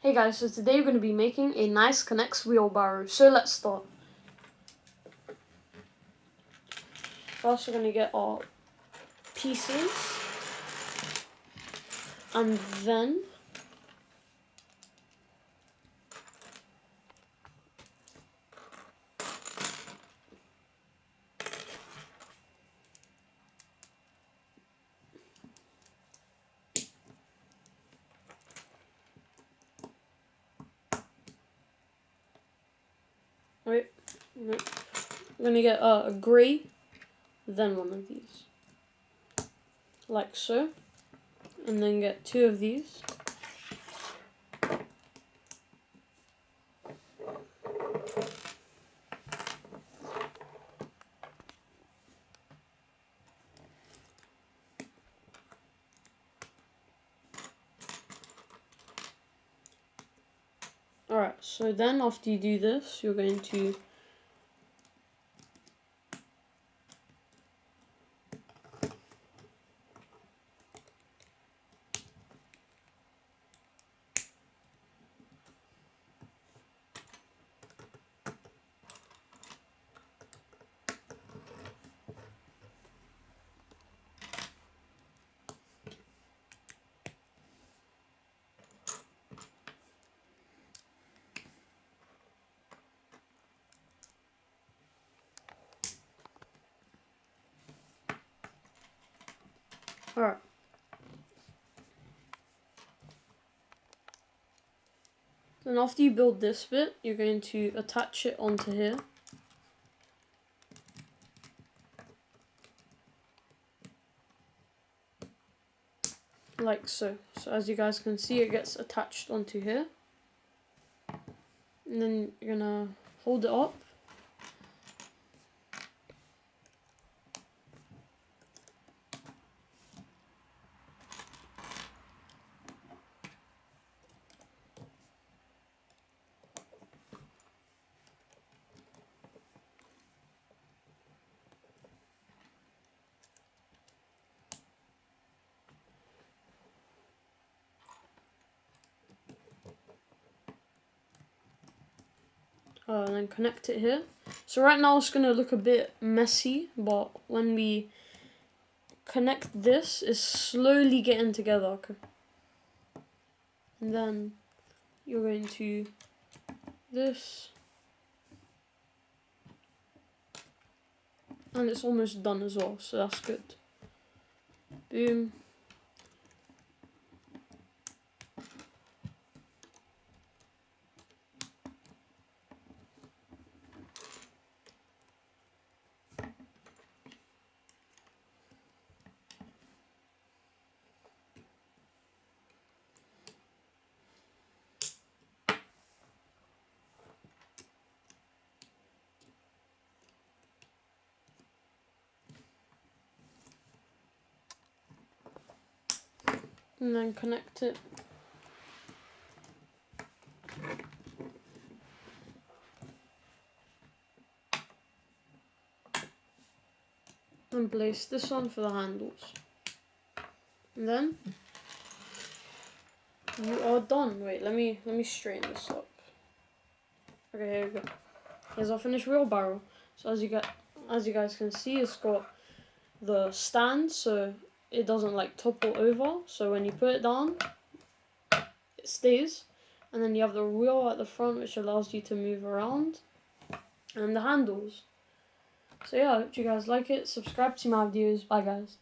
Hey guys, so today we're going to be making a nice Connects wheelbarrow. So let's start. First we're going to get our pieces, and then we're going to get a grey, then one of these, like so, and then get two of these. Alright, so then after you do this, you're going to alright. Then after you build this bit, you're going to attach it onto here. Like so. So as you guys can see, it gets attached onto here. And then you're gonna hold it up. And then connect it here. So right now it's going to look a bit messy, but when we connect this, it's slowly getting together. Okay. And then you're going to this, and it's almost done as well, so that's good. Boom. And then connect it. And place this on for the handles. And then you are done. Wait, let me straighten this up. Okay, here we go. Here's our finished wheelbarrow. So as you guys can see, it's got the stand, so it doesn't like topple over. So when you put it down, it stays. And then you have the wheel at the front, which allows you to move around, and the handles. So yeah, I hope you guys like it. Subscribe to my videos. Bye guys.